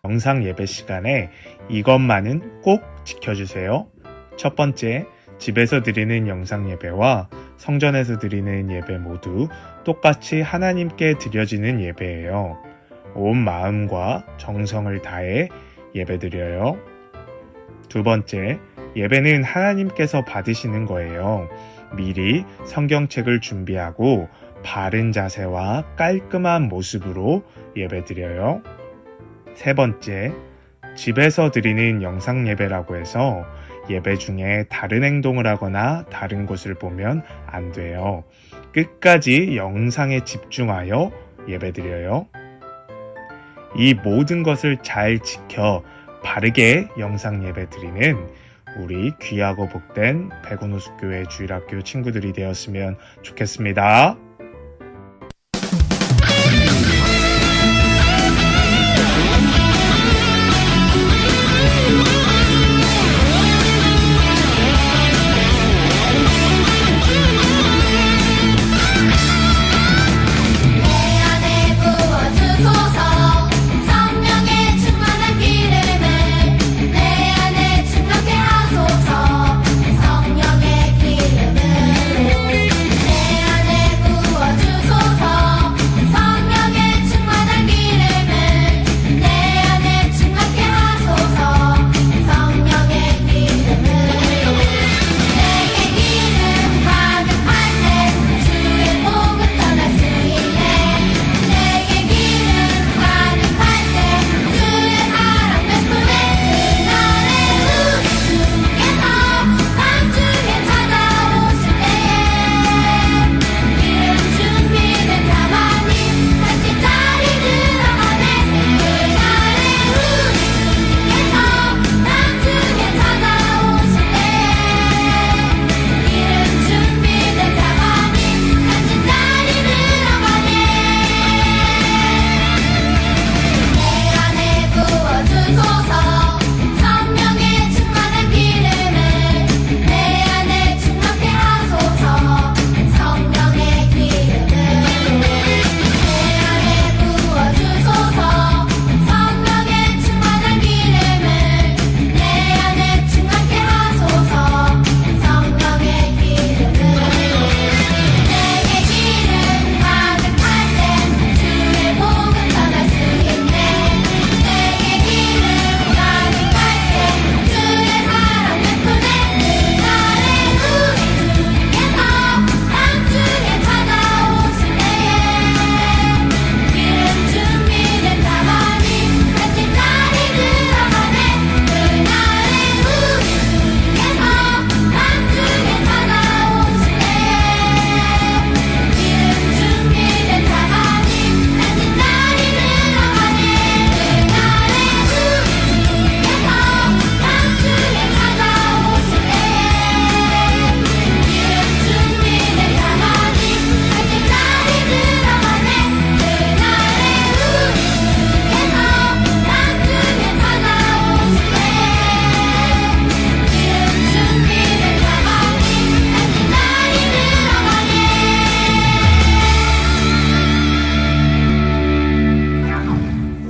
영상 예배 시간에 이것만은 꼭 지켜주세요. 첫 번째, 집에서 드리는 영상 예배와 성전에서 드리는 예배 모두 똑같이 하나님께 드려지는 예배예요. 온 마음과 정성을 다해 예배드려요. 두 번째, 예배는 하나님께서 받으시는 거예요. 미리 성경책을 준비하고 바른 자세와 깔끔한 모습으로 예배드려요. 세 번째, 집에서 드리는 영상 예배라고 해서 예배 중에 다른 행동을 하거나 다른 곳을 보면 안 돼요. 끝까지 영상에 집중하여 예배드려요. 이 모든 것을 잘 지켜 바르게 영상 예배 드리는 우리 귀하고 복된 백운호숫교회 주일학교 친구들이 되었으면 좋겠습니다.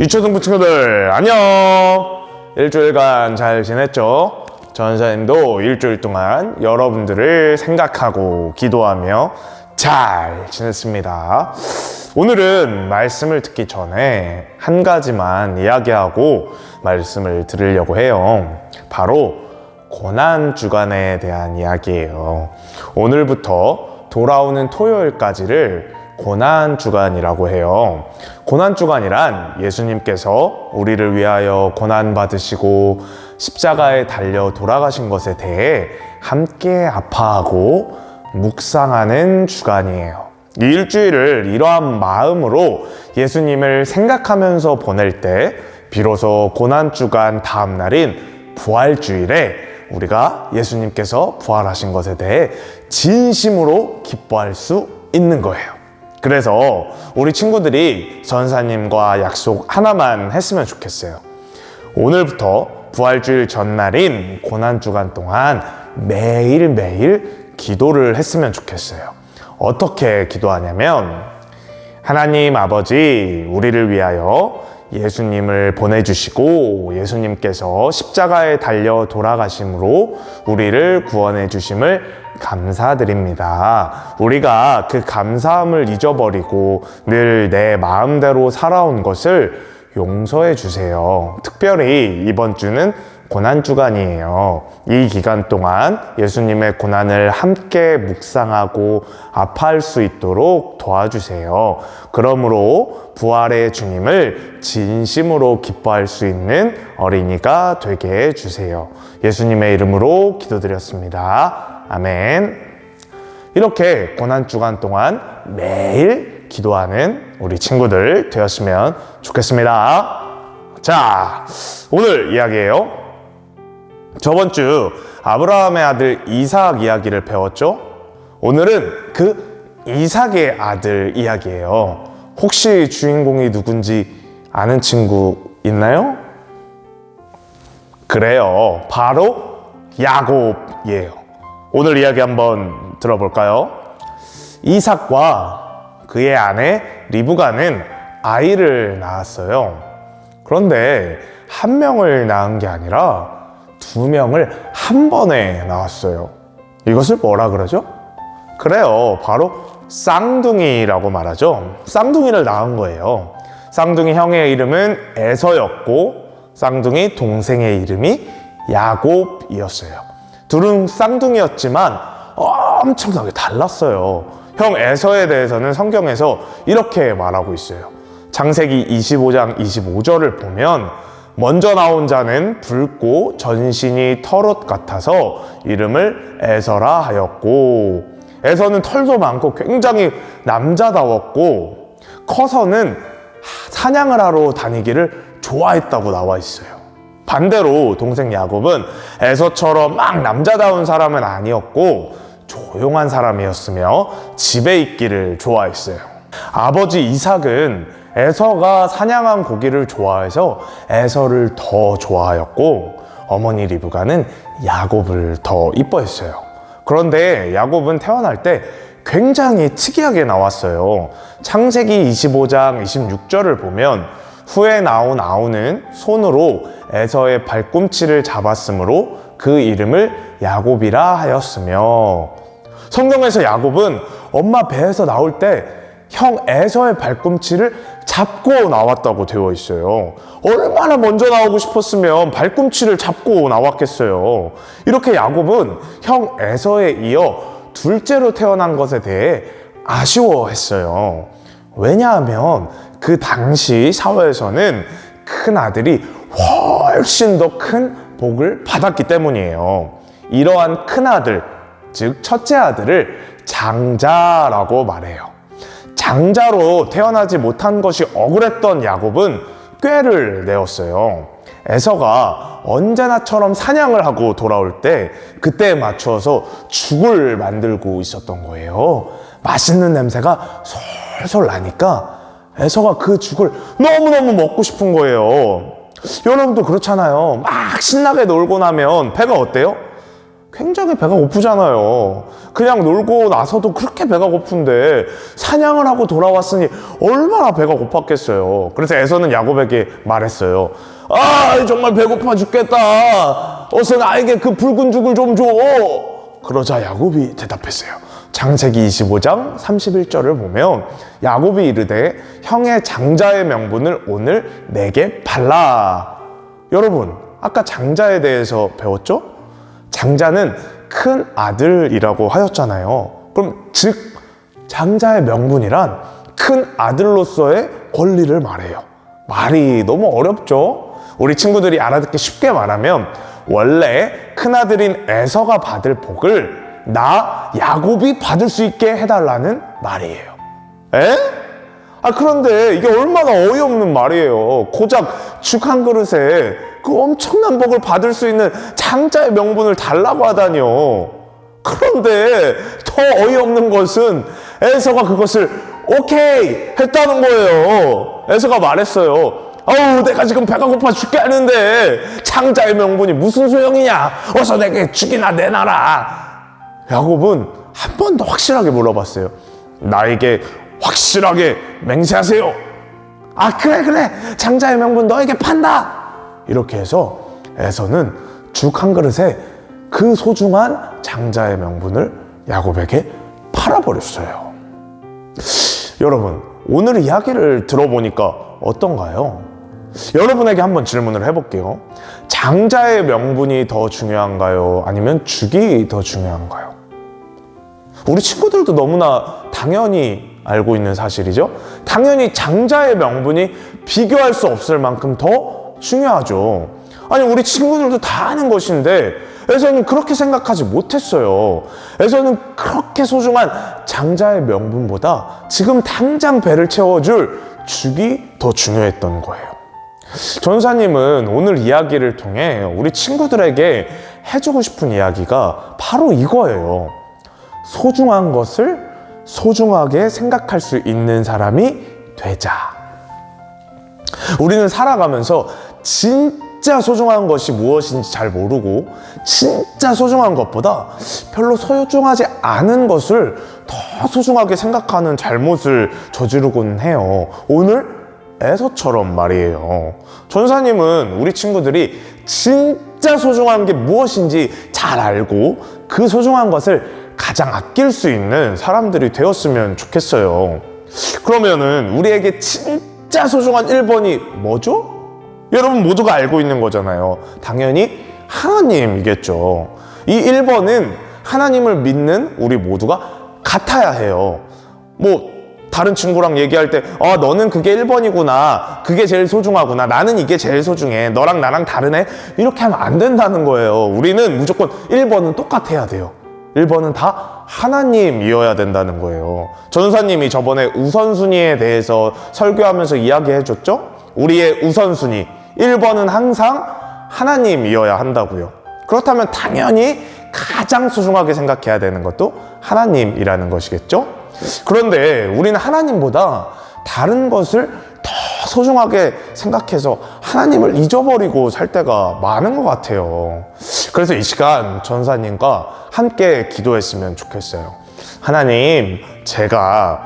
유초등부 친구들 안녕! 일주일간 잘 지냈죠? 전사님도 일주일 동안 여러분들을 생각하고 기도하며 잘 지냈습니다. 오늘은 말씀을 듣기 전에 한 가지만 이야기하고 말씀을 드리려고 해요. 바로 고난주간에 대한 이야기예요. 오늘부터 돌아오는 토요일까지를 고난주간이라고 해요. 고난주간이란 예수님께서 우리를 위하여 고난받으시고 십자가에 달려 돌아가신 것에 대해 함께 아파하고 묵상하는 주간이에요. 이 일주일을 이러한 마음으로 예수님을 생각하면서 보낼 때 비로소 고난주간 다음 날인 부활주일에 우리가 예수님께서 부활하신 것에 대해 진심으로 기뻐할 수 있는 거예요. 그래서 우리 친구들이 전사님과 약속 하나만 했으면 좋겠어요. 오늘부터 부활주일 전날인 고난주간 동안 매일매일 기도를 했으면 좋겠어요. 어떻게 기도하냐면, 하나님 아버지, 우리를 위하여 예수님을 보내주시고 예수님께서 십자가에 달려 돌아가심으로 우리를 구원해 주심을 감사드립니다. 우리가 그 감사함을 잊어버리고 늘 내 마음대로 살아온 것을 용서해 주세요. 특별히 이번 주는 고난주간이에요. 이 기간 동안 예수님의 고난을 함께 묵상하고 아파할 수 있도록 도와주세요. 그러므로 부활의 주님을 진심으로 기뻐할 수 있는 어린이가 되게 해주세요. 예수님의 이름으로 기도드렸습니다. 아멘. 이렇게 고난주간 동안 매일 기도하는 우리 친구들 되었으면 좋겠습니다. 자, 오늘 이야기예요. 저번 주 아브라함의 아들 이삭 이야기를 배웠죠? 오늘은 그 이삭의 아들 이야기예요. 혹시 주인공이 누군지 아는 친구 있나요? 그래요. 바로 야곱이에요. 오늘 이야기 한번 들어볼까요? 이삭과 그의 아내 리브가는 아이를 낳았어요. 그런데 한 명을 낳은 게 아니라 두 명을 한 번에 낳았어요. 이것을 뭐라 그러죠? 그래요. 바로 쌍둥이라고 말하죠. 쌍둥이를 낳은 거예요. 쌍둥이 형의 이름은 에서였고 쌍둥이 동생의 이름이 야곱이었어요. 둘은 쌍둥이였지만 엄청나게 달랐어요. 형 에서에 대해서는 성경에서 이렇게 말하고 있어요. 창세기 25장 25절을 보면 먼저 나온 자는 붉고 전신이 털옷 같아서 이름을 에서라 하였고, 에서는 털도 많고 굉장히 남자다웠고 커서는 사냥을 하러 다니기를 좋아했다고 나와 있어요. 반대로 동생 야곱은 에서처럼 막 남자다운 사람은 아니었고 조용한 사람이었으며 집에 있기를 좋아했어요. 아버지 이삭은 에서가 사냥한 고기를 좋아해서 에서를 더 좋아하였고 어머니 리브가는 야곱을 더 이뻐했어요. 그런데 야곱은 태어날 때 굉장히 특이하게 나왔어요. 창세기 25장 26절을 보면 후에 나온 아우는 손으로 에서의 발꿈치를 잡았으므로 그 이름을 야곱이라 하였으며, 성경에서 야곱은 엄마 배에서 나올 때 형 에서의 발꿈치를 잡고 나왔다고 되어 있어요. 얼마나 먼저 나오고 싶었으면 발꿈치를 잡고 나왔겠어요. 이렇게 야곱은 형 에서에 이어 둘째로 태어난 것에 대해 아쉬워했어요. 왜냐하면 그 당시 사회에서는 큰 아들이 훨씬 더 큰 복을 받았기 때문이에요. 이러한 큰 아들, 즉 첫째 아들을 장자라고 말해요. 장자로 태어나지 못한 것이 억울했던 야곱은 꾀를 내었어요. 에서가 언제나처럼 사냥을 하고 돌아올 때 그때에 맞추어서 죽을 만들고 있었던 거예요. 맛있는 냄새가 솔솔 나니까 에서가 그 죽을 너무너무 먹고 싶은 거예요. 여러분도 그렇잖아요. 막 신나게 놀고 나면 배가 어때요? 굉장히 배가 고프잖아요. 그냥 놀고 나서도 그렇게 배가 고픈데 사냥을 하고 돌아왔으니 얼마나 배가 고팠겠어요. 그래서 에서는 야곱에게 말했어요. 아, 정말 배고파 죽겠다. 어서 나에게 그 붉은 죽을 좀 줘. 그러자 야곱이 대답했어요. 창세기 25장 31절을 보면 야곱이 이르되 형의 장자의 명분을 오늘 내게 발라. 여러분, 아까 장자에 대해서 배웠죠? 장자는 큰 아들이라고 하였잖아요. 그럼 즉 장자의 명분이란 큰 아들로서의 권리를 말해요. 말이 너무 어렵죠? 우리 친구들이 알아듣기 쉽게 말하면 원래 큰아들인 에서가 받을 복을 나 야곱이 받을 수 있게 해달라는 말이에요. 에? 그런데 이게 얼마나 어이없는 말이에요. 고작 죽 한 그릇에 그 엄청난 복을 받을 수 있는 장자의 명분을 달라고 하다니요. 그런데 더 어이없는 것은 에서가 그것을 오케이 했다는 거예요. 에서가 말했어요. 아우, 내가 지금 배가 고파 죽게 하는데 장자의 명분이 무슨 소용이냐. 어서 내게 죽이나 내놔라. 야곱은 한 번 더 확실하게 물어봤어요. 나에게 확실하게 맹세하세요. 아, 그래, 장자의 명분 너에게 판다! 이렇게 해서 에서는 죽 한 그릇에 그 소중한 장자의 명분을 야곱에게 팔아버렸어요. 여러분, 오늘 이야기를 들어보니까 어떤가요? 여러분에게 한번 질문을 해볼게요. 장자의 명분이 더 중요한가요? 아니면 죽이 더 중요한가요? 우리 친구들도 너무나 당연히 알고 있는 사실이죠. 당연히 장자의 명분이 비교할 수 없을 만큼 더 중요하죠. 아니, 우리 친구들도 다 아는 것인데 에서는 그렇게 생각하지 못했어요. 에서는 그렇게 소중한 장자의 명분보다 지금 당장 배를 채워줄 죽이 더 중요했던 거예요. 전사님은 오늘 이야기를 통해 우리 친구들에게 해주고 싶은 이야기가 바로 이거예요. 소중한 것을 소중하게 생각할 수 있는 사람이 되자. 우리는 살아가면서 진짜 소중한 것이 무엇인지 잘 모르고 진짜 소중한 것보다 별로 소중하지 않은 것을 더 소중하게 생각하는 잘못을 저지르곤 해요. 오늘 에서처럼 말이에요. 전사님은 우리 친구들이 진짜 소중한 게 무엇인지 잘 알고 그 소중한 것을 가장 아낄 수 있는 사람들이 되었으면 좋겠어요. 그러면은 우리에게 진짜 소중한 1번이 뭐죠? 여러분 모두가 알고 있는 거잖아요. 당연히 하나님이겠죠. 이 1번은 하나님을 믿는 우리 모두가 같아야 해요. 다른 친구랑 얘기할 때 너는 그게 1번이구나, 그게 제일 소중하구나, 나는 이게 제일 소중해, 너랑 나랑 다르네, 이렇게 하면 안 된다는 거예요. 우리는 무조건 1번은 똑같아야 돼요. 1번은 다 하나님이어야 된다는 거예요. 전사님이 저번에 우선순위에 대해서 설교하면서 이야기해 줬죠? 우리의 우선순위 1번은 항상 하나님이어야 한다고요. 그렇다면 당연히 가장 소중하게 생각해야 되는 것도 하나님이라는 것이겠죠? 그런데 우리는 하나님보다 다른 것을 더 소중하게 생각해서 하나님을 잊어버리고 살 때가 많은 것 같아요. 그래서 이 시간 전사님과 함께 기도했으면 좋겠어요. 하나님, 제가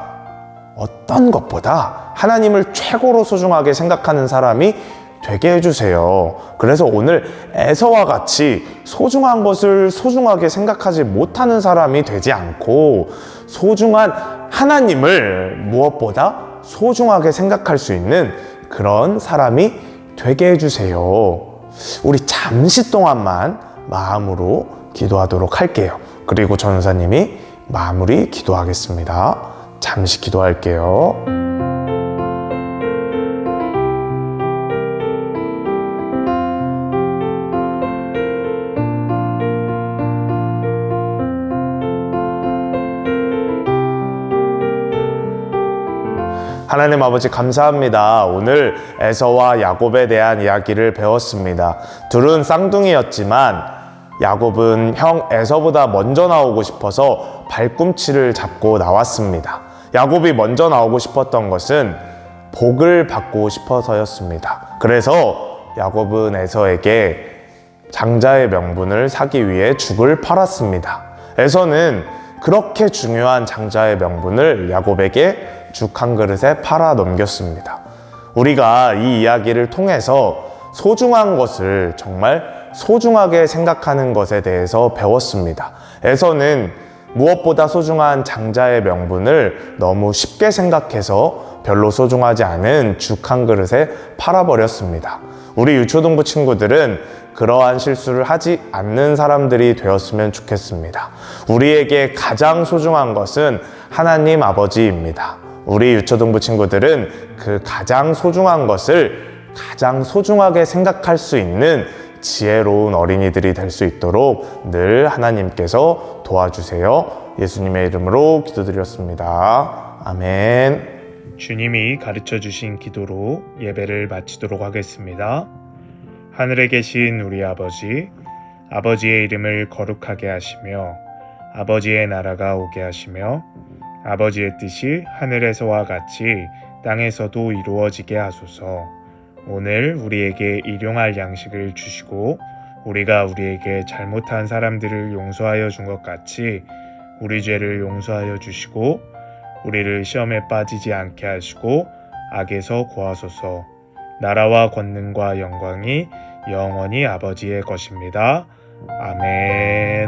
어떤 것보다 하나님을 최고로 소중하게 생각하는 사람이 되게 해주세요. 그래서 오늘 에서와 같이 소중한 것을 소중하게 생각하지 못하는 사람이 되지 않고 소중한 하나님을 무엇보다 소중하게 생각할 수 있는 그런 사람이 되게 해주세요. 우리 잠시 동안만 마음으로 기도하도록 할게요. 그리고 전사님이 마무리 기도하겠습니다. 잠시 기도할게요. 하나님 아버지 감사합니다. 오늘 에서와 야곱에 대한 이야기를 배웠습니다. 둘은 쌍둥이였지만 야곱은 형 에서보다 먼저 나오고 싶어서 발꿈치를 잡고 나왔습니다. 야곱이 먼저 나오고 싶었던 것은 복을 받고 싶어서였습니다. 그래서 야곱은 에서에게 장자의 명분을 사기 위해 죽을 팔았습니다. 에서는 그렇게 중요한 장자의 명분을 야곱에게 죽 한 그릇에 팔아 넘겼습니다. 우리가 이 이야기를 통해서 소중한 것을 정말 소중하게 생각하는 것에 대해서 배웠습니다. 에서는 무엇보다 소중한 장자의 명분을 너무 쉽게 생각해서 별로 소중하지 않은 죽 한 그릇에 팔아버렸습니다. 우리 유초등부 친구들은 그러한 실수를 하지 않는 사람들이 되었으면 좋겠습니다. 우리에게 가장 소중한 것은 하나님 아버지입니다. 우리 유초등부 친구들은 그 가장 소중한 것을 가장 소중하게 생각할 수 있는 지혜로운 어린이들이 될 수 있도록 늘 하나님께서 도와주세요. 예수님의 이름으로 기도드렸습니다. 아멘. 주님이 가르쳐 주신 기도로 예배를 마치도록 하겠습니다. 하늘에 계신 우리 아버지, 아버지의 이름을 거룩하게 하시며 아버지의 나라가 오게 하시며 아버지의 뜻이 하늘에서와 같이 땅에서도 이루어지게 하소서. 오늘 우리에게 일용할 양식을 주시고 우리가 우리에게 잘못한 사람들을 용서하여 준 것 같이 우리 죄를 용서하여 주시고 우리를 시험에 빠지지 않게 하시고 악에서 구하소서. 나라와 권능과 영광이 영원히 아버지의 것입니다. 아멘.